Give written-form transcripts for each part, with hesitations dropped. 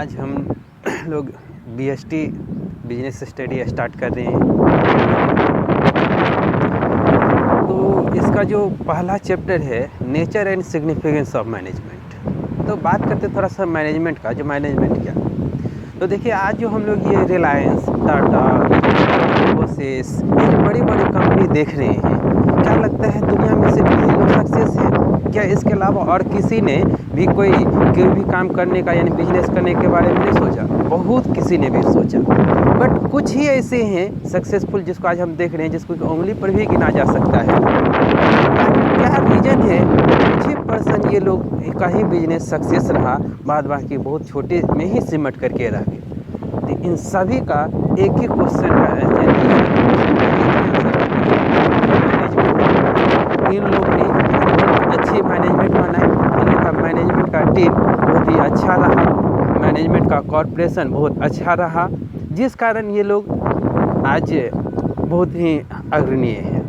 आज हम लोग बीएसटी बिजनेस स्टडी स्टार्ट कर रहे हैं। तो इसका जो पहला चैप्टर है nature and significance of management. तो बात करते थोड़ा सा मैनेजमेंट का, जो मैनेजमेंट क्या। तो देखिए आज जो हम लोग ये रिलायंस, टाटा, इन्फोसिस, ये जो बड़ी बड़ी कंपनी देख रहे हैं, क्या लगता है दुनिया में सिर्फ यही लोग सक्सेस है क्या? इसके अलावा और किसी ने भी कोई भी काम करने का यानी बिजनेस करने के बारे में नहीं सोचा? बहुत किसी ने भी सोचा, बट कुछ ही ऐसे हैं सक्सेसफुल जिसको आज हम देख रहे हैं, जिसको उंगली पर भी गिना जा सकता है। क्या रीज़न है? कुछ ही पर्सन ये लोग का ही बिजनेस सक्सेस रहा, बाद बाकी बहुत छोटे में ही सिमट करके रह गए। तो इन सभी का एक ही क्वेश्चन का इन लोगों ने बहुत अच्छी मैनेजमेंट बनाई। इन लोग का मैनेजमेंट का टीम बहुत ही अच्छा रहा, मैनेजमेंट का कॉर्पोरेशन बहुत अच्छा रहा, जिस कारण ये लोग आज बहुत ही अग्रणीय हैं।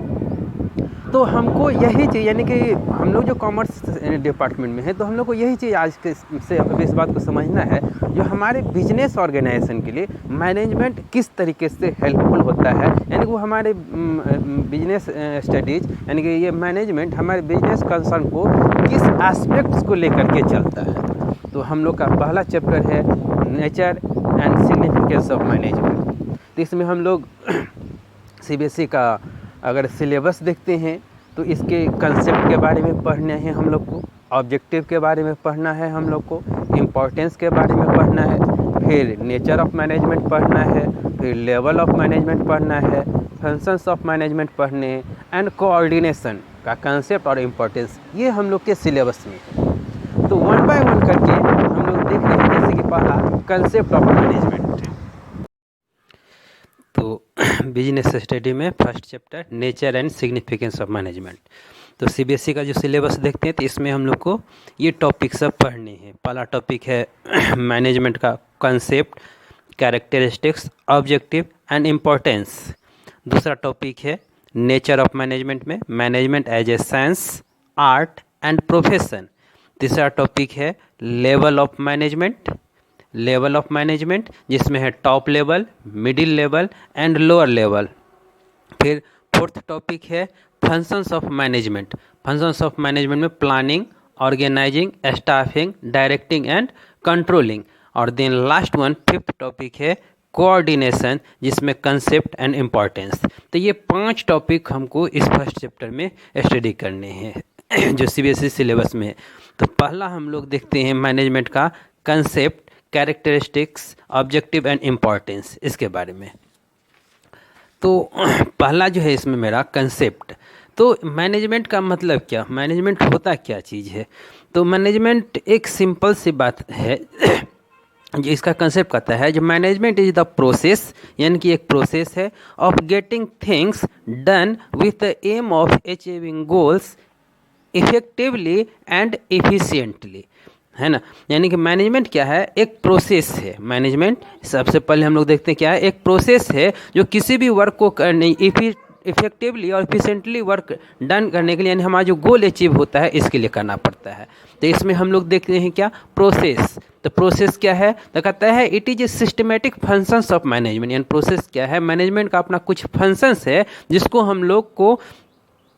तो हमको यही चीज़, यानी कि हम लोग जो कॉमर्स डिपार्टमेंट में है, तो हम लोग को यही चीज़ आज के से इस बात को समझना है, जो हमारे बिजनेस ऑर्गेनाइजेशन के लिए मैनेजमेंट किस तरीके से हेल्पफुल होता है। यानी कि वो हमारे बिजनेस स्टडीज, यानी कि ये मैनेजमेंट हमारे बिजनेस कंसर्न को किस एस्पेक्ट्स को लेकर के चलता है। तो हम लोग का पहला चैप्टर है nature and significance of management. तो इसमें हम लोग सीबीएसई का अगर सिलेबस देखते हैं तो इसके कंसेप्ट के बारे में पढ़ना है हम लोग को, ऑब्जेक्टिव के बारे में पढ़ना है हम लोग को, इम्पोर्टेंस के बारे में पढ़ना है, फिर नेचर ऑफ मैनेजमेंट पढ़ना है, फिर लेवल ऑफ मैनेजमेंट पढ़ना है, फंक्शंस ऑफ मैनेजमेंट पढ़ने हैं, एंड कोऑर्डिनेशन का कंसेप्ट और इम्पोर्टेंस, ये हम लोग के सिलेबस में है। तो वन बाय वन करके हम लोग देख रहे हैं। जैसे कि पहला कंसेप्ट ऑफ मैनेजमेंट। तो बिजनेस स्टडी में first chapter nature and significance of management. तो सीबीएसई का जो सिलेबस देखते हैं तो इसमें हम लोग को ये टॉपिक सब पढ़ने हैं। पहला टॉपिक है मैनेजमेंट का concept, characteristics, objective and importance. दूसरा टॉपिक है नेचर ऑफ मैनेजमेंट में management as a science, art and profession. तीसरा टॉपिक है level of management, level of management जिसमें है top level, middle level and lower level. फिर fourth topic है functions of management. Functions of management में planning, organising, staffing, directing and controlling. और then last one fifth topic है coordination, जिसमें concept and importance. तो ये 5 टॉपिक हमको इस फर्स्ट चैप्टर में स्टडी करने हैं जो सीबीएसई सिलेबस में है। तो पहला हम लोग देखते हैं मैनेजमेंट का concept, characteristics, objective and importance, इसके बारे में। तो पहला जो है इसमें मेरा कंसेप्ट। तो मैनेजमेंट का मतलब क्या, मैनेजमेंट होता क्या चीज़ है? तो मैनेजमेंट एक सिंपल सी बात है जो इसका कंसेप्ट कहता है, जो मैनेजमेंट इज द प्रोसेस, यानी कि एक प्रोसेस है of getting things done with the aim of achieving goals effectively and efficiently, है ना। यानी कि मैनेजमेंट क्या है? एक प्रोसेस है। मैनेजमेंट सबसे पहले हम लोग देखते हैं क्या है, एक प्रोसेस है जो किसी भी वर्क को करने इफेक्टिवली और एफिशिएंटली वर्क डन करने के लिए, यानी हमारा जो गोल अचीव होता है इसके लिए करना पड़ता है। तो इसमें हम लोग देखते हैं क्या, प्रोसेस। तो प्रोसेस क्या है? तो कहता है it is a systematic functions of management. यानी प्रोसेस क्या है? मैनेजमेंट का अपना कुछ फंक्शंस है जिसको हम लोग को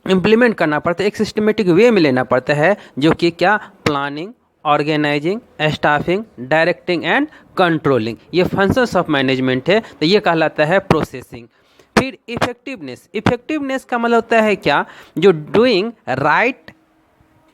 इम्प्लीमेंट करना पड़ता है, एक सिस्टमेटिक वे में लेना पड़ता है, जो कि क्या, planning, organising, staffing, directing and controlling, ये फंक्शंस ऑफ मैनेजमेंट है। तो ये कहलाता है प्रोसेसिंग। फिर इफेक्टिवनेस। इफेक्टिवनेस का मतलब होता है क्या, जो doing right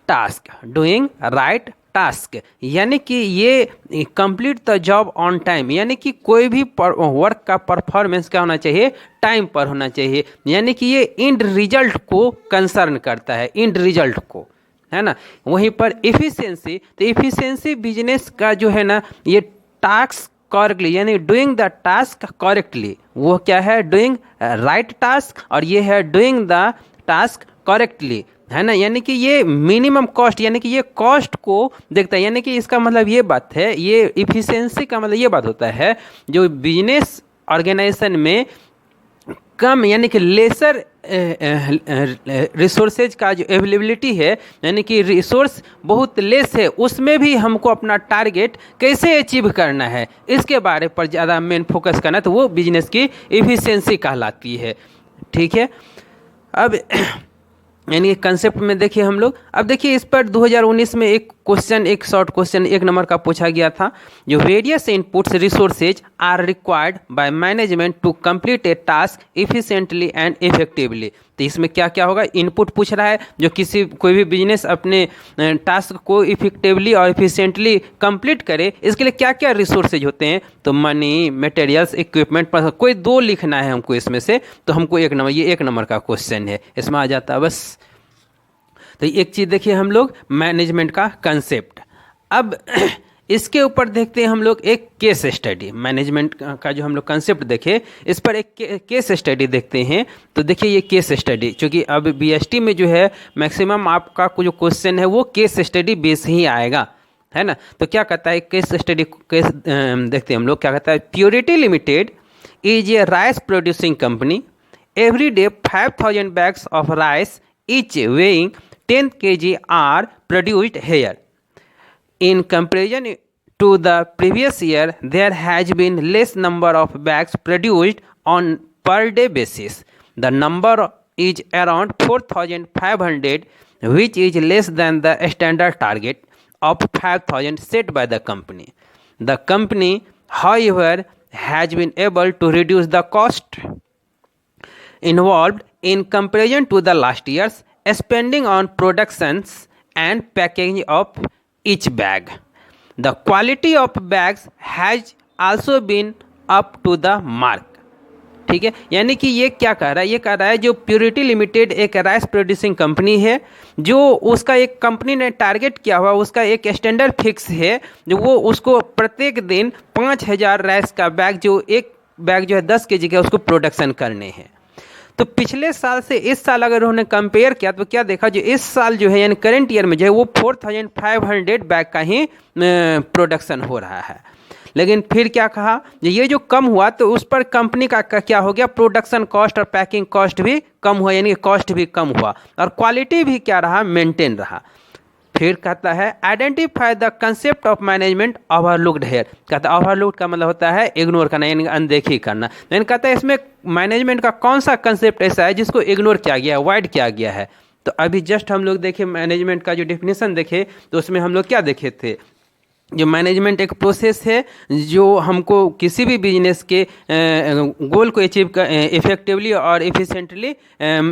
task, doing right task, यानी कि ये complete the job on time, यानी कि कोई भी वर्क का परफॉर्मेंस क्या होना चाहिए, टाइम पर होना चाहिए। यानी कि ये इंड रिजल्ट को कंसर्न करता है, इंड रिजल्ट को, है ना। वहीं पर एफिशिएंसी, तो एफिशिएंसी बिजनेस का जो है ना, ये टास्क करेक्टली, यानी डूइंग द टास्क करेक्टली, वो क्या है, डूइंग राइट टास्क, और ये है डूइंग द टास्क करेक्टली, है ना। यानी कि ये मिनिमम कॉस्ट, यानी कि ये कॉस्ट को देखता है। यानी कि इसका मतलब ये बात है, ये इफिशिएंसी का मतलब ये बात होता है, जो बिजनेस ऑर्गेनाइजेशन में कम यानी कि लेसर रिसोर्सेज का जो अवेलेबिलिटी है, यानी कि रिसोर्स बहुत लेस है, उसमें भी हमको अपना टारगेट कैसे अचीव करना है इसके बारे पर ज़्यादा मेन फोकस करना, तो वो बिजनेस की इफ़िशियंसी कहलाती है। ठीक है, अब यानी कंसेप्ट में देखिए हम लोग, अब देखिए इस पर 2019 में एक क्वेश्चन, एक शॉर्ट क्वेश्चन 1 नंबर का पूछा गया था, जो various inputs resources are required by management to complete a task efficiently and effectively. तो इसमें क्या क्या होगा, इनपुट पूछ रहा है, जो कोई भी बिजनेस अपने टास्क को इफेक्टिवली और इफिशिएंटली कंप्लीट करे, इसके लिए क्या क्या रिसोर्सेज होते हैं, तो मनी, मटेरियल्स, इक्विपमेंट, पर कोई 2 लिखना है हमको इसमें से, तो हमको 1 नंबर, ये 1 नंबर का क्वेश्चन है, इसमें आ जाता है बस। तो एक चीज़ देखिए हम लोग मैनेजमेंट का कंसेप्ट। अब इसके ऊपर देखते हैं हम लोग एक केस स्टडी, मैनेजमेंट का जो हम लोग कंसेप्ट देखे, इस पर एक केस स्टडी देखते हैं। तो देखिए ये केस स्टडी, चूँकि अब बीएसटी में जो है मैक्सिमम आपका जो क्वेश्चन है वो केस स्टडी बेस ही आएगा, है ना। तो क्या कहता है केस स्टडी, केस देखते हैं हम लोग, क्या कहता है, purity limited is a rice producing company, every day 5000 bags of rice each weighing 10 kg are produced here. In comparison to the previous year, there has been less number of bags produced on per day basis. The number is around 4,500, which is less than the standard target of 5,000 set by the company. The company, however, has been able to reduce the cost involved in comparison to the last year's spending on productions and packaging of each bag. The quality of bags has also been up to the mark. ठीक है, यानी कि ये क्या कह रहा है, ये कह रहा है जो प्योरिटी लिमिटेड एक राइस प्रोड्यूसिंग कंपनी है, जो उसका एक कंपनी ने टारगेट किया हुआ, उसका एक स्टैंडर्ड फिक्स है, जो वो उसको प्रत्येक दिन 5000 राइस का बैग, जो एक बैग जो है 10 kg का, उसको प्रोडक्शन करने हैं। तो पिछले साल से इस साल अगर उन्होंने कंपेयर किया तो क्या देखा, जो इस साल जो है यानी करंट ईयर में जो है वो 4500 बैग का ही प्रोडक्शन हो रहा है। लेकिन फिर क्या कहा, ये जो कम हुआ तो उस पर कंपनी का क्या हो गया, प्रोडक्शन कॉस्ट और पैकिंग कॉस्ट भी कम हुआ, यानी कॉस्ट भी कम हुआ, और क्वालिटी भी क्या रहा, मेंटेन रहा। फिर कहता है identify the concept of management overlooked here. कहता है ओवरलुक्ड का मतलब होता है इग्नोर करना, यानी अनदेखी करना। लेकिन कहता है इसमें मैनेजमेंट का कौन सा कंसेप्ट ऐसा है जिसको इग्नोर किया गया है, अवॉइड किया गया है। तो अभी जस्ट हम लोग देखे मैनेजमेंट का जो डेफिनेशन देखे, तो उसमें हम लोग क्या देखे थे, जो मैनेजमेंट एक प्रोसेस है जो हमको किसी भी बिजनेस के गोल को अचीव कर इफेक्टिवली और इफिशिएंटली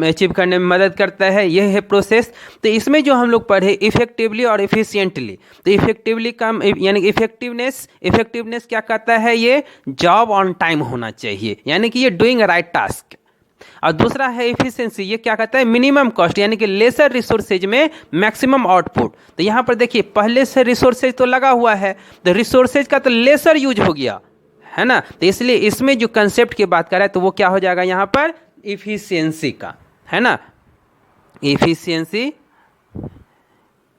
अचीव करने में मदद करता है, यह है प्रोसेस। तो इसमें जो हम लोग पढ़े इफेक्टिवली और इफिशिएंटली, तो इफेक्टिवली का यानी इफेक्टिवनेस क्या कहता है, ये जॉब ऑन टाइम होना चाहिए, यानी कि ये डूइंग राइट टास्क। और दूसरा है इफिशिएंसी, ये क्या कहता है, मिनिमम कॉस्ट, यानी कि लेसर रिसोर्सेज में मैक्सिमम आउटपुट। तो यहाँ पर देखिए पहले से रिसोर्सेज तो लगा हुआ है, तो रिसोर्सेज का तो लेसर यूज हो गया है ना, तो इसलिए इसमें जो कंसेप्ट की बात कर रहा है तो वो क्या हो जाएगा यहाँ पर, इफिशिएंसी का, है ना। इफिशिएंसी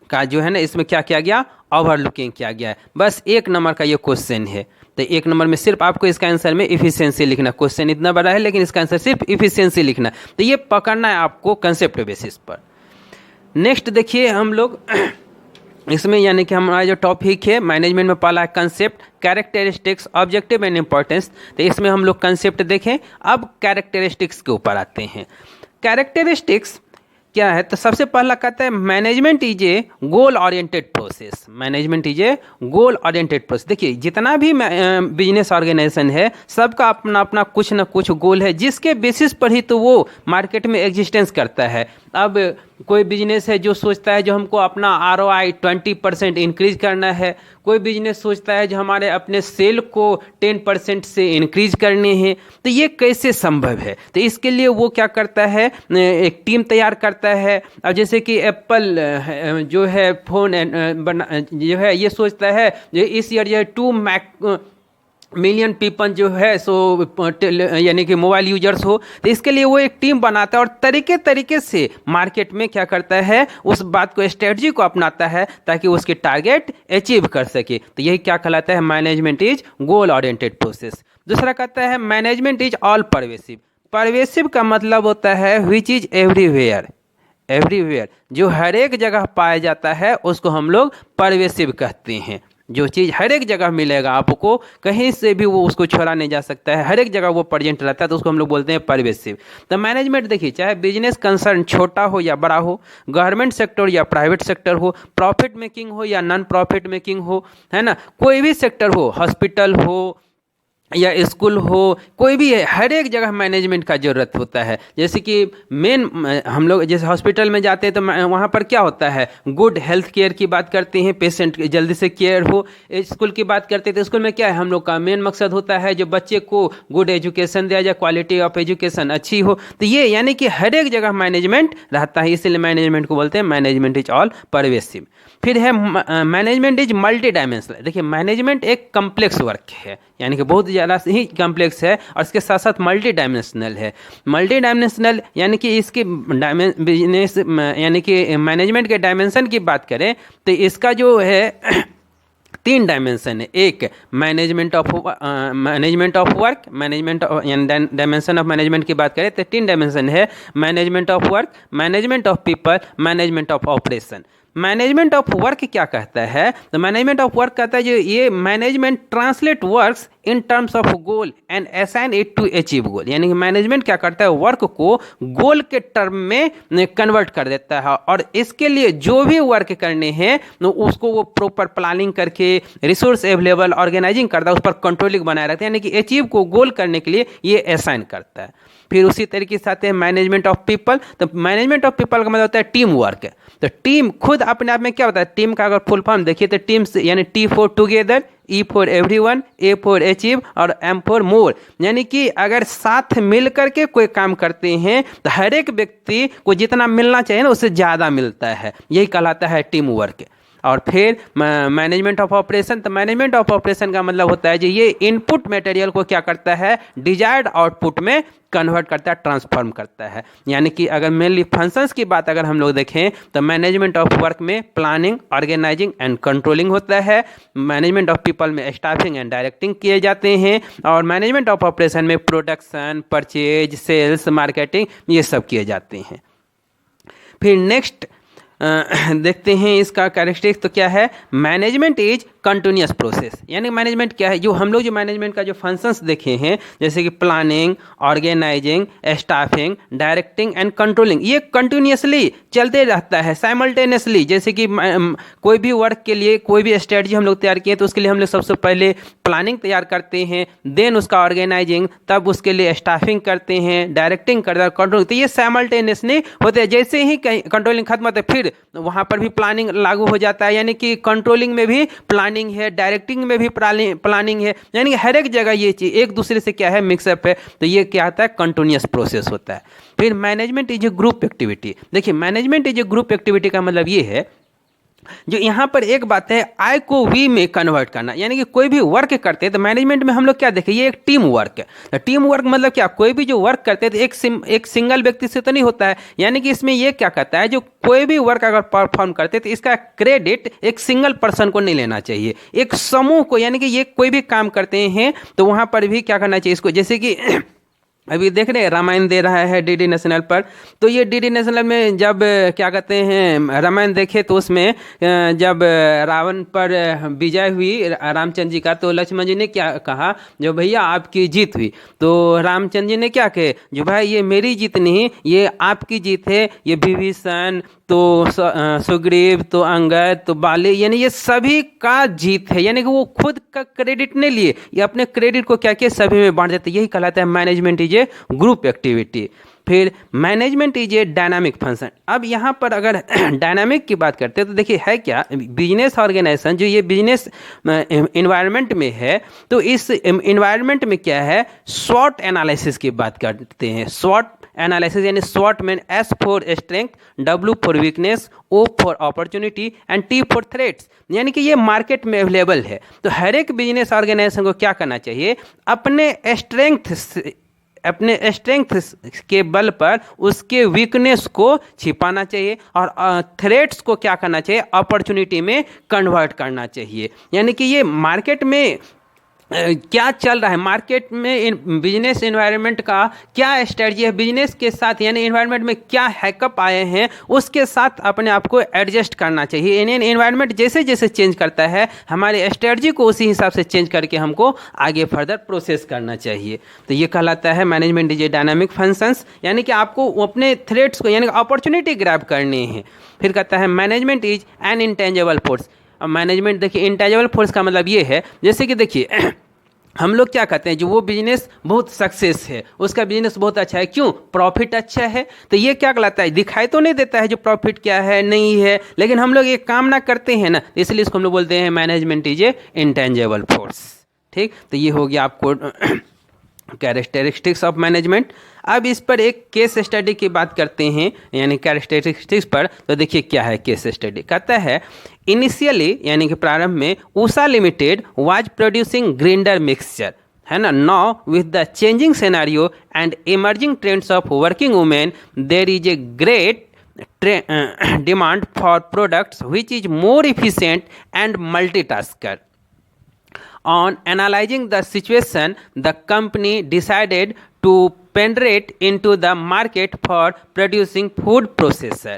का जो है ना, इसमें क्या किया गया, ओवरलुकिंग किया गया है। बस 1 नंबर का ये क्वेश्चन है, तो 1 नंबर में सिर्फ आपको इसका आंसर में इफिशिएंसी लिखना, क्वेश्चन इतना बड़ा है लेकिन इसका आंसर सिर्फ इफिशिएंसी लिखना, तो ये पकड़ना है आपको कंसेप्ट बेसिस पर। नेक्स्ट देखिए हम लोग इसमें, यानी कि हमारा जो टॉपिक है मैनेजमेंट में पहला concept characteristics, objective and importance. तो इसमें हम लोग कंसेप्ट देखें, अब कैरेक्टरिस्टिक्स के ऊपर आते हैं। कैरेक्टरिस्टिक्स क्या है, तो सबसे पहला कहता है management is A goal oriented process. Management is A goal oriented process. देखिए जितना भी बिजनेस ऑर्गेनाइजेशन है, सबका अपना अपना कुछ ना कुछ गोल है, जिसके बेसिस पर ही तो वो मार्केट में एग्जिस्टेंस करता है। अब कोई बिजनेस है जो सोचता है जो हमको अपना ROI 20% इंक्रीज करना है, कोई बिजनेस सोचता है जो हमारे अपने सेल को 10% से इंक्रीज करने हैं। तो ये कैसे संभव है, तो इसके लिए वो क्या करता है, एक टीम तैयार करता है। अब जैसे कि एप्पल जो है फ़ोन जो है ये सोचता है इस ईयर जो है 2 मिलियन पीपल जो है सो यानी कि मोबाइल यूजर्स हो, तो इसके लिए वो एक टीम बनाता है और तरीके से मार्केट में क्या करता है, उस बात को स्ट्रेटजी को अपनाता है ताकि उसके टारगेट अचीव कर सके। तो यही क्या कहलाता है, management is goal oriented process. दूसरा कहता है management is all pervasive. Pervasive का मतलब होता है विच इज एवरीवेयर, एवरीवेयर जो हर एक जगह पाया जाता है उसको हम लोग परवेसिव कहते हैं। जो चीज़ हर एक जगह मिलेगा आपको, कहीं से भी वो उसको छोड़ा नहीं जा सकता है, हर एक जगह वो प्रेजेंट रहता है, तो उसको हम लोग बोलते हैं परवेसिव। तो मैनेजमेंट देखिए, चाहे बिजनेस कंसर्न छोटा हो या बड़ा हो, गवर्नमेंट सेक्टर या प्राइवेट सेक्टर हो, प्रॉफिट मेकिंग हो या नॉन प्रॉफिट मेकिंग हो, है ना, कोई भी सेक्टर हो, हॉस्पिटल हो या स्कूल हो, कोई भी है, हर एक जगह मैनेजमेंट का ज़रूरत होता है। जैसे कि मेन हम लोग जैसे हॉस्पिटल में जाते हैं तो वहाँ पर क्या होता है, गुड हेल्थ केयर की बात करते हैं, पेशेंट जल्दी से केयर हो। स्कूल की बात करते हैं तो स्कूल में क्या है, हम लोग का मेन मकसद होता है जो बच्चे को गुड एजुकेशन दिया जाए, क्वालिटी ऑफ एजुकेशन अच्छी हो। तो ये यानी कि हर एक जगह मैनेजमेंट रहता है, इसलिए मैनेजमेंट को बोलते हैं मैनेजमेंट इज ऑल परवेसिव। फिर है मैनेजमेंट इज मल्टी डायमेंशनल। देखिए मैनेजमेंट एक कम्प्लेक्स वर्क है, यानी कि बहुत ज़्यादा ही कम्प्लेक्स है, और इसके साथ साथ मल्टी डायमेंशनल है। मल्टी डायमेंशनल यानी कि इसके बिजनेस यानी कि मैनेजमेंट के डायमेंशन की बात करें तो इसका जो है 3 डायमेंशन है। एक मैनेजमेंट ऑफ वर्क, मैनेजमेंट यानी डायमेंशन ऑफ मैनेजमेंट की बात करें तो 3 डायमेंशन है, management of work, management of people, management of operation. Management of work क्या कहता है, तो मैनेजमेंट ऑफ वर्क कहता है जो ये management translate works in terms of goal and assign it to achieve goal. यानी कि मैनेजमेंट क्या करता है, वर्क को गोल के टर्म में कन्वर्ट कर देता है, और इसके लिए जो भी वर्क करने हैं उसको वो प्रॉपर प्लानिंग करके रिसोर्स अवेलेबल ऑर्गेनाइजिंग करता है, उस पर कंट्रोलिंग बनाए रखता है, यानी कि अचीव को गोल करने के लिए ये असाइन करता है। फिर उसी तरीके से आते हैं मैनेजमेंट ऑफ पीपल। तो मैनेजमेंट ऑफ पीपल का मतलब होता है टीम वर्क। तो टीम खुद अपने आप में क्या होता है, टीम का अगर फुल फॉर्म देखिए तो टीम यानी T for together, E for everyone, A for achieve और एम फॉर मोर। यानी कि अगर साथ मिल करके कोई काम करते हैं तो हर एक व्यक्ति को जितना मिलना चाहिए ना उससे ज़्यादा मिलता है, यही कहलाता है टीम वर्क। और फिर मैनेजमेंट ऑफ ऑपरेशन। तो मैनेजमेंट ऑफ ऑपरेशन का मतलब होता है कि ये इनपुट मटेरियल को क्या करता है, डिजायर्ड आउटपुट में कन्वर्ट करता है, ट्रांसफॉर्म करता है। यानी कि अगर मेनली फंक्शंस की बात अगर हम लोग देखें तो मैनेजमेंट ऑफ वर्क में प्लानिंग, ऑर्गेनाइजिंग एंड कंट्रोलिंग होता है, मैनेजमेंट ऑफ पीपल में स्टाफिंग एंड डायरेक्टिंग किए जाते हैं, और मैनेजमेंट ऑफ ऑपरेशन में प्रोडक्शन, परचेज, सेल्स, मार्केटिंग ये सब किए जाते हैं। फिर नेक्स्ट देखते हैं इसका कैरेक्टरिस्टिक्स तो क्या है, मैनेजमेंट इज कंटिन्यूअस प्रोसेस। यानी मैनेजमेंट क्या है, जो हम लोग जो मैनेजमेंट का जो फंक्शंस देखे हैं जैसे कि planning, organising, staffing, directing and controlling, ये कंटिन्यूअसली चलते रहता है साइमल्टेनियसली। जैसे कि कोई भी वर्क के लिए कोई भी स्ट्रेटजी हम लोग तैयार किए तो उसके लिए हम लोग सबसे पहले प्लानिंग तैयार करते हैं, देन उसका ऑर्गेनाइजिंग, तब उसके लिए स्टाफिंग करते हैं, डायरेक्टिंग करते हैं, कंट्रोलिंग। तो ये साइमल्टेनियसली होते हैं। जैसे ही कहीं कंट्रोलिंग खत्म होता है फिर वहाँ पर भी प्लानिंग लागू हो जाता है, यानी कि कंट्रोलिंग में भी प्लानिंग है, डायरेक्टिंग में भी प्लानिंग है, यानी कि हर एक जगह ये चीज़ एक दूसरे से क्या है, मिक्सअप है। तो ये क्या आता है, कंटिन्यूअस प्रोसेस होता है। फिर management is a group activity. देखिए management is a group activity का मतलब ये है, जो यहाँ पर एक बात है, आई को वी में कन्वर्ट करना, यानी कि कोई भी वर्क करते हैं तो मैनेजमेंट में हम लोग क्या देखें, ये एक टीम वर्क है। टीम वर्क मतलब क्या, कोई भी जो वर्क करते हैं तो एक सिंगल व्यक्ति से तो नहीं होता है, यानी कि इसमें ये क्या कहता है, जो कोई भी वर्क अगर परफॉर्म करते हैं तो इसका क्रेडिट एक सिंगल पर्सन को नहीं लेना चाहिए, एक समूह को। यानी कि ये कोई भी काम करते हैं तो वहाँ पर भी क्या करना चाहिए इसको, जैसे कि अभी देख रहे हैं रामायण दे रहा है डीडी नेशनल पर, तो ये डीडी नेशनल में जब क्या कहते हैं रामायण देखे तो उसमें जब रावण पर विजय हुई रामचंद्र जी का, तो लक्ष्मण जी ने क्या कहा, जो भैया आपकी जीत हुई। तो रामचंद्र जी ने क्या कहे, जो भाई ये मेरी जीत नहीं, ये आपकी जीत है, ये विभीषण तो सुग्रीव तो अंगद तो बाली, यानी ये सभी का जीत है। यानी कि वो खुद का क्रेडिट नहीं लिए, ये अपने क्रेडिट को क्या किया, सभी में बांट देते। यही कहलाता है management is a group activity. फिर management is a dynamic function. अब यहाँ पर अगर डायनामिक की बात करते हैं तो देखिए है क्या, बिजनेस ऑर्गेनाइजेशन जो ये बिजनेस इन्वायरमेंट में है, तो इस इन्वायरमेंट में क्या है, स्वॉट एनालिसिस की बात करते हैं। स्वॉट एनालिसिस यानी स्वॉट में S for strength, W for weakness, O for opportunity and T for threats. यानी कि ये मार्केट में अवेलेबल है। तो हर एक बिजनेस ऑर्गेनाइजेशन को क्या करना चाहिए, अपने स्ट्रेंथ के बल पर उसके वीकनेस को छिपाना चाहिए, और थ्रेट्स को क्या करना चाहिए, अपॉर्चुनिटी में कन्वर्ट करना चाहिए। यानी कि ये मार्केट में क्या चल रहा है मार्केट में, बिजनेस एनवायरनमेंट का क्या स्ट्रेटजी है, बिजनेस के साथ यानी एनवायरनमेंट में क्या हैकअप आए हैं, उसके साथ अपने आप को एडजस्ट करना चाहिए। इंडियन एनवायरनमेंट जैसे जैसे चेंज करता है, हमारे स्ट्रेटजी को उसी हिसाब से चेंज करके हमको आगे फर्दर प्रोसेस करना चाहिए। तो ये कहलाता है management is a dynamic functions, यानी कि आपको अपने थ्रेट्स को यानी अपॉर्चुनिटी ग्रैब करनी है। फिर कहता है management is an intangible force. अब मैनेजमेंट देखिए, इंटेंजिबल फोर्स का मतलब ये है, जैसे कि देखिए हम लोग क्या कहते हैं, जो वो बिजनेस बहुत सक्सेस है, उसका बिजनेस बहुत अच्छा है, क्यों, प्रॉफिट अच्छा है, तो ये क्या कहलाता है, दिखाई तो नहीं देता है जो प्रॉफिट क्या है नहीं है, लेकिन हम लोग ये काम ना करते हैं ना, इसलिए इसको हम लोग बोलते हैं management is A intangible force. ठीक, तो ये हो गया आपको कैरेक्टरिस्टिक्स ऑफ मैनेजमेंट। अब इस पर एक केस स्टडी की बात करते हैं, यानी कैरेक्टरिस्टिक्स पर। तो देखिए क्या है केस स्टडी, कहता है इनिशियली यानी कि प्रारंभ में Usha Limited was producing grinder mixture, है ना। Now with the changing scenario and emerging trends of working women there is a great demand for products which is more efficient and multitasker. On analyzing the situation, the company decided to penetrate into the market for producing food processor.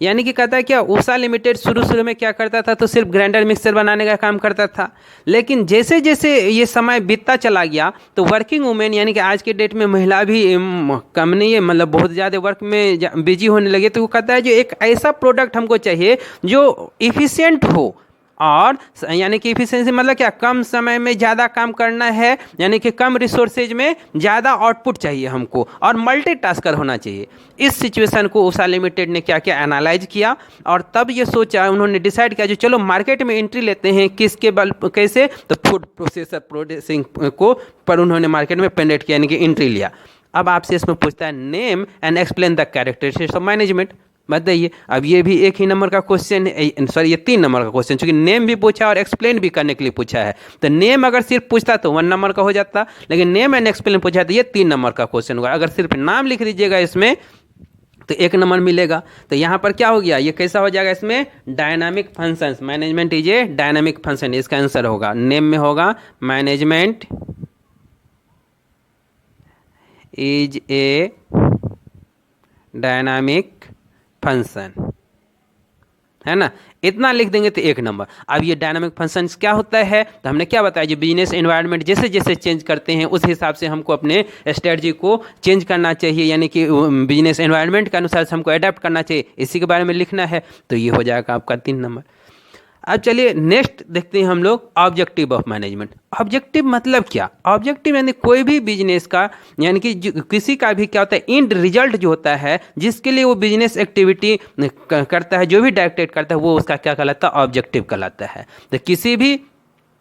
यानी कि कहता है क्या, Usha limited शुरू में क्या करता था, तो सिर्फ ग्राइंडर मिक्सर बनाने का काम करता था, लेकिन जैसे जैसे ये समय बीतता चला गया तो वर्किंग वुमेन यानी कि आज के डेट में महिला भी कम नहीं है, मतलब बहुत ज़्यादा वर्क में बिजी होने लगे। तो वो कहता है जो एक ऐसा प्रोडक्ट हमको चाहिए जो इफ़िशियंट हो, और यानी कि इफिशिएंसी मतलब क्या, कम समय में ज़्यादा काम करना है, यानी कि कम रिसोर्सेज में ज़्यादा आउटपुट चाहिए हमको, और मल्टीटास्कर होना चाहिए। इस सिचुएशन को उषा लिमिटेड ने क्या किया, एनालाइज किया, और तब ये सोचा, उन्होंने डिसाइड किया जो चलो मार्केट में एंट्री लेते हैं, किसके बल कैसे, तो फूड प्रोसेसर प्रोसेसिंग को पर उन्होंने मार्केट में पेनेट्रेट किया, यानी कि एंट्री लिया। अब आपसे इसमें पूछता है name and explain the characteristics of management, बताइए। अब ये भी एक ही नंबर का क्वेश्चन है, सॉरी ये 3 नंबर का क्वेश्चन, क्योंकि नेम भी पूछा और एक्सप्लेन भी करने के लिए पूछा है। तो नेम अगर सिर्फ पूछता तो 1 नंबर का हो जाता, लेकिन नेम एंड एक्सप्लेन पूछा तो ये 3 नंबर का क्वेश्चन होगा। अगर सिर्फ नाम लिख दीजिएगा इसमें तो 1 नंबर मिलेगा। तो यहाँ पर क्या हो गया, ये कैसा हो जाएगा, इसमें dynamic functions, management is a dynamic function, इसका आंसर होगा, नेम में होगा management is a dynamic function, है ना। इतना लिख देंगे तो 1 नंबर। अब ये डायनामिक फंक्शंस क्या होता है, तो हमने क्या बताया, जो बिजनेस एनवायरनमेंट जैसे जैसे चेंज करते हैं उस हिसाब से हमको अपने स्ट्रेटजी को चेंज करना चाहिए, यानी कि बिजनेस एनवायरनमेंट के अनुसार से हमको अडेप्ट करना चाहिए, इसी के बारे में लिखना है। तो ये हो जाएगा आपका 3 नंबर। अब चलिए नेक्स्ट देखते हैं हम लोग ऑब्जेक्टिव ऑफ मैनेजमेंट। ऑब्जेक्टिव मतलब क्या, ऑब्जेक्टिव यानी कोई भी बिजनेस का, यानी कि किसी का भी क्या होता है, एंड रिजल्ट जो होता है, जिसके लिए वो बिजनेस एक्टिविटी करता है, जो भी डायरेक्टेड करता है, वो उसका क्या कहलाता है, ऑब्जेक्टिव कहलाता है। तो किसी भी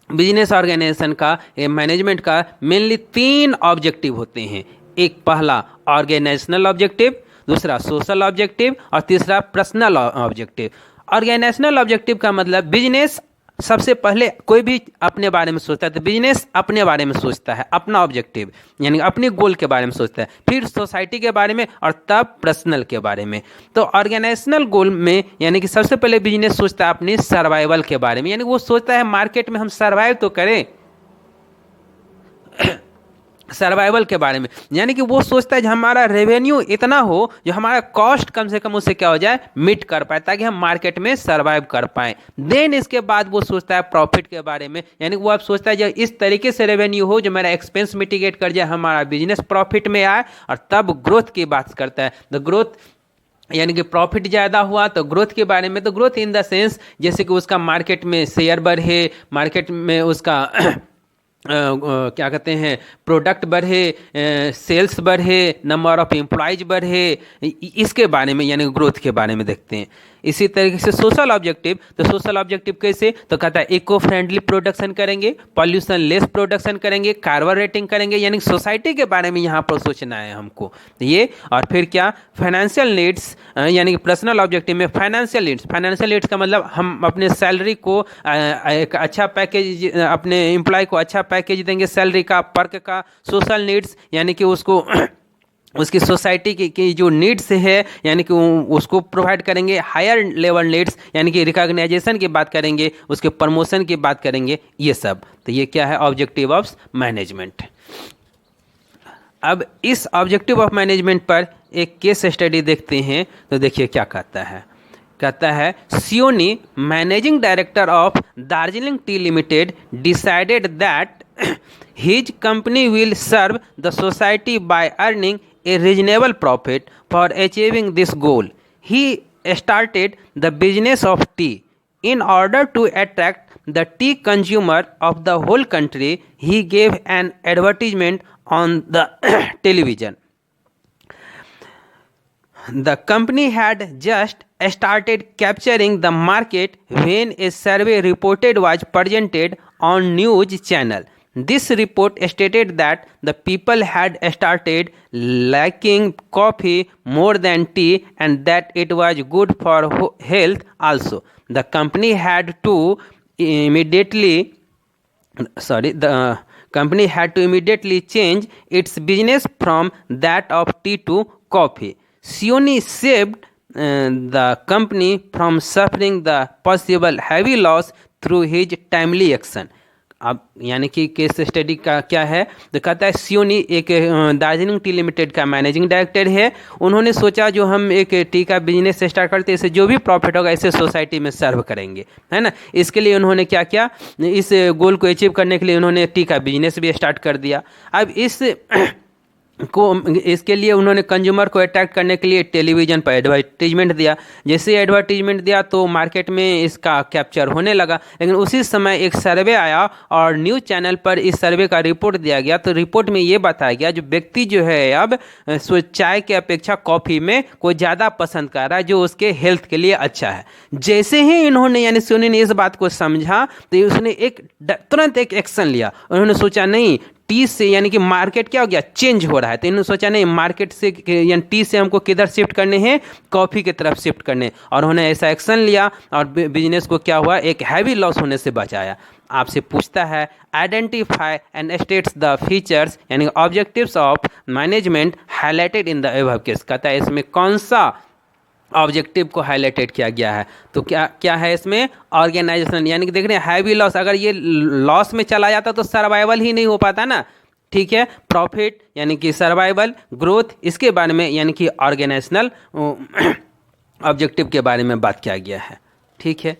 बिजनेस ऑर्गेनाइजेशन का, मैनेजमेंट का मेनली 3 ऑब्जेक्टिव होते हैं। एक पहला ऑर्गेनाइजेशनल ऑब्जेक्टिव, दूसरा सोशल ऑब्जेक्टिव, और तीसरा पर्सनल ऑब्जेक्टिव। ऑर्गेनाइजेशनल ऑब्जेक्टिव का मतलब बिजनेस सबसे पहले कोई भी अपने बारे में सोचता है, तो बिजनेस अपने बारे में सोचता है, अपना ऑब्जेक्टिव यानी अपने गोल के बारे में सोचता है, फिर सोसाइटी के बारे में, और तब पर्सनल के बारे में। तो ऑर्गेनाइजेशनल गोल में यानी कि सबसे पहले बिजनेस सोचता है अपनी सर्वाइवल के बारे में, यानी वो सोचता है मार्केट में हम सर्वाइव तो करें, सर्वाइवल के बारे में, यानी कि वो सोचता है कि हमारा रेवेन्यू इतना हो जो हमारा कॉस्ट कम से कम उससे क्या हो जाए, मीट कर पाए, ताकि हम मार्केट में सर्वाइव कर पाएं। देन इसके बाद वो सोचता है प्रॉफिट के बारे में, यानी कि वो अब सोचता है जो इस तरीके से रेवेन्यू हो जो मेरा एक्सपेंस मिटिगेट कर जाए, हमारा बिजनेस प्रॉफिट में आए, और तब ग्रोथ की बात करता है। तो ग्रोथ यानी कि प्रॉफिट ज़्यादा हुआ तो ग्रोथ के बारे में, तो ग्रोथ इन द सेंस जैसे कि उसका मार्केट में शेयर बढ़े, मार्केट में उसका क्या कहते हैं प्रोडक्ट बढ़े, सेल्स बढ़े, नंबर ऑफ एम्प्लॉयज बढ़े, इसके बारे में यानी ग्रोथ के बारे में देखते हैं। इसी तरीके से सोशल ऑब्जेक्टिव, तो सोशल ऑब्जेक्टिव कैसे, तो कहता है इको फ्रेंडली प्रोडक्शन करेंगे, पॉल्यूशन लेस प्रोडक्शन करेंगे, कार्बन रेटिंग करेंगे, यानी सोसाइटी के बारे में यहाँ पर सोचना है हमको ये। और फिर क्या, फाइनेंशियल नीड्स, यानी कि पर्सनल ऑब्जेक्टिव में फाइनेंशियल नीड्स का मतलब हम अपने सैलरी को एक अच्छा पैकेज, अपने एम्प्लॉय को अच्छा पैकेज देंगे सैलरी का, पर्क का। सोशल नीड्स यानी कि उसको उसकी सोसाइटी की जो नीड्स है यानी कि उसको प्रोवाइड करेंगे, हायर लेवल नीड्स यानी कि रिकॉग्नाइजेशन की बात करेंगे, उसके प्रमोशन की बात करेंगे, ये सब। तो ये क्या है, ऑब्जेक्टिव ऑफ मैनेजमेंट। अब इस ऑब्जेक्टिव ऑफ मैनेजमेंट पर एक केस स्टडी देखते हैं। तो देखिए क्या कहता है Seoni, managing director of Darjeeling T limited, decided that his company will serve the society by earning a reasonable profit. For achieving this goal, he started the business of tea. In order to attract the tea consumer of the whole country, he gave an advertisement on the television. The company had just started capturing the market when a survey report was presented on news channel. This report stated that the people had started liking coffee more than tea and that it was good for health also. The company had to immediately change its business from that of tea to coffee. Sioni saved the company from suffering the possible heavy loss through his timely action. अब यानी कि case study का क्या है, तो कहता है सियोनी एक दार्जिलिंग टी लिमिटेड का मैनेजिंग डायरेक्टर है। उन्होंने सोचा जो हम एक टी का बिजनेस स्टार्ट करते हैं, इससे जो भी प्रॉफिट होगा इसे सोसाइटी में सर्व करेंगे, है ना। इसके लिए उन्होंने क्या किया, इस गोल को अचीव करने के लिए उन्होंने टी का बिजनेस भी स्टार्ट कर दिया। अब इसके लिए उन्होंने कंज्यूमर को अट्रैक्ट करने के लिए टेलीविज़न पर एडवर्टीजमेंट दिया। जैसे एडवर्टीजमेंट दिया तो मार्केट में इसका कैप्चर होने लगा। लेकिन उसी समय एक सर्वे आया और न्यूज़ चैनल पर इस सर्वे का रिपोर्ट दिया गया। तो रिपोर्ट में ये बताया गया जो व्यक्ति जो है अब चाय के अपेक्षा कॉफ़ी में कोई ज़्यादा पसंद कर रहा है, जो उसके हेल्थ के लिए अच्छा है। जैसे ही इन्होंने यानी सोनी ने इस बात को समझा तो उसने तुरंत एक एक्शन लिया। उन्होंने सोचा नहीं, टी से यानी कि मार्केट क्या हो गया, चेंज हो रहा है। तो इन्होंने सोचा नहीं, मार्केट से यानी टी से हमको किधर शिफ्ट करने हैं, कॉफ़ी की तरफ शिफ्ट करने। और उन्होंने ऐसा एक्शन लिया और बिजनेस को क्या हुआ, एक हैवी लॉस होने से बचाया। आपसे पूछता है identify and states the features यानी objectives of management highlighted in the above case. कहता है इसमें कौन सा ऑब्जेक्टिव को हाईलाइटेड किया गया है। तो क्या है इसमें, ऑर्गेनाइजेशन यानी कि देख रहे हैं हैवी लॉस। अगर ये लॉस में चला जाता तो सर्वाइवल ही नहीं हो पाता ना, ठीक है। प्रॉफिट यानी कि सर्वाइवल, ग्रोथ, इसके बारे में यानी कि ऑर्गेनाइजेशनल ऑब्जेक्टिव के बारे में बात किया गया है, ठीक है।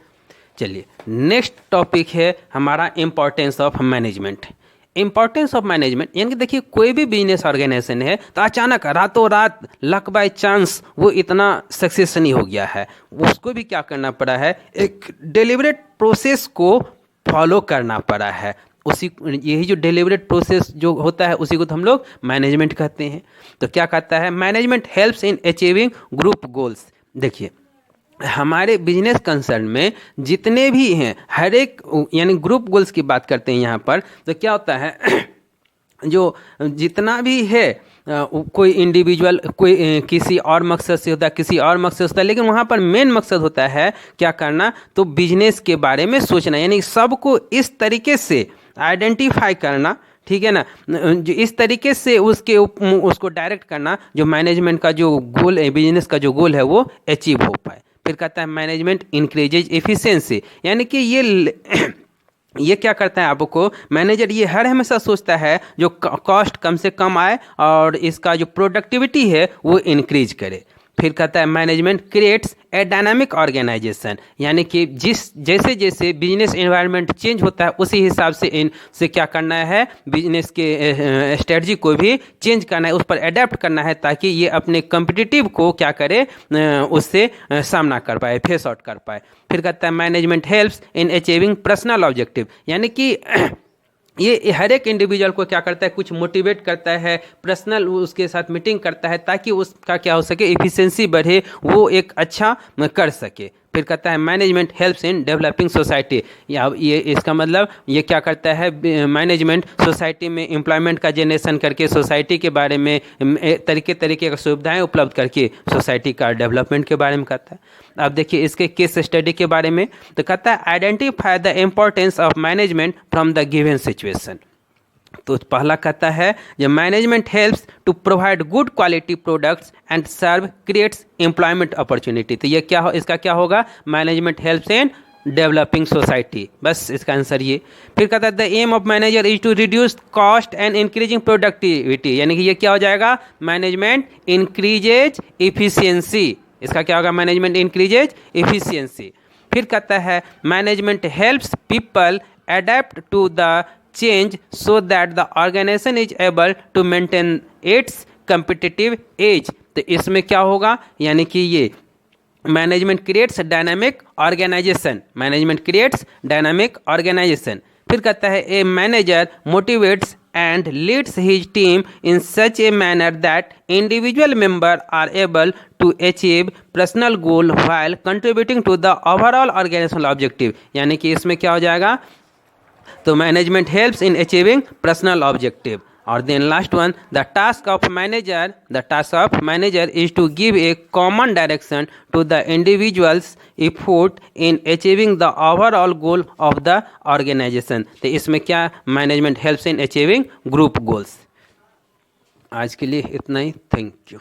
चलिए नेक्स्ट टॉपिक है हमारा importance of management. Importance of management यानी कि देखिए कोई भी बिजनेस ऑर्गेनाइजेशन है तो अचानक रातों रात लक बाय चांस वो इतना सक्सेस नहीं हो गया है। उसको भी क्या करना पड़ा है, एक डेलिबरेट प्रोसेस को फॉलो करना पड़ा है। यही जो डेलिबरेट प्रोसेस जो होता है उसी को तो हम लोग मैनेजमेंट कहते हैं। तो क्या कहता है, management helps in achieving group goals. देखिए हमारे बिजनेस कंसर्न में जितने भी हैं हर एक यानी ग्रुप गोल्स की बात करते हैं यहाँ पर। तो क्या होता है जो जितना भी है कोई इंडिविजुअल कोई किसी और मकसद से होता है, किसी और मकसद से होता है, लेकिन वहाँ पर मेन मकसद होता है क्या करना, तो बिजनेस के बारे में सोचना, यानी सबको इस तरीके से आइडेंटिफाई करना, ठीक है ना, जो इस तरीके से उसको डायरेक्ट करना जो मैनेजमेंट का जो गोल है, बिजनेस का जो गोल है वो अचीव हो पाए। फिर कहता है मैनेजमेंट इंक्रीजेज एफिशिएंसी, यानी कि ये क्या करता है, आपको मैनेजर ये हर हमेशा सोचता है जो कॉस्ट कम से कम आए और इसका जो प्रोडक्टिविटी है वो इंक्रीज करे। फिर कहता है management creates a dynamic organisation, यानी कि जैसे जैसे बिजनेस एनवायरनमेंट चेंज होता है उसी हिसाब से इनसे क्या करना है, बिजनेस के स्ट्रेटजी को भी चेंज करना है, उस पर अडेप्ट करना है ताकि ये अपने कम्पिटिटिव को क्या करे, उससे सामना कर पाए, फेस आउट कर पाए। फिर कहता है management helps in achieving personal objective, यानी कि ये हर एक इंडिविजुअल को क्या करता है, कुछ मोटिवेट करता है, पर्सनल उसके साथ मीटिंग करता है ताकि उसका क्या हो सके, एफिशिएंसी बढ़े, वो एक अच्छा कर सके। फिर कहता है management helps in developing society, ये इसका मतलब ये क्या करता है, मैनेजमेंट सोसाइटी में एम्प्लॉयमेंट का जनरेशन करके सोसाइटी के बारे में तरीके की सुविधाएं उपलब्ध करके सोसाइटी का डेवलपमेंट के बारे में कहता है। अब देखिए इसके केस स्टडी के बारे में, तो कहता है identify the importance of management from the given situation. तो पहला कहता है जब management helps to provide good quality products and serve creates employment opportunity. तो ये क्या हो, इसका क्या होगा, management helps in developing society, बस इसका आंसर ये। फिर कहता है the aim of manager is to reduce cost and increasing productivity, यानी कि ये क्या हो जाएगा, मैनेजमेंट इंक्रीजेज इफिशियंसी, इसका क्या होगा, मैनेजमेंट इंक्रीजेज इफिशियंसी। फिर कहता है management helps people adapt to the change so that the organisation is able to maintain its competitive edge. तो इसमें क्या होगा, यानी कि ये management creates dynamic organisation, management creates dynamic organisation. फिर कहता है a manager motivates and leads his team in such a manner that individual members are able to achieve personal goal while contributing to the overall organizational objective, यानी कि इसमें क्या हो जाएगा, तो management helps in achieving personal objective. और then last one, the task of manager is to give a common direction to the individuals effort in achieving the overall goal of the organisation. तो इसमें क्या, management helps in achieving group goals. आज के लिए इतना ही, thank you.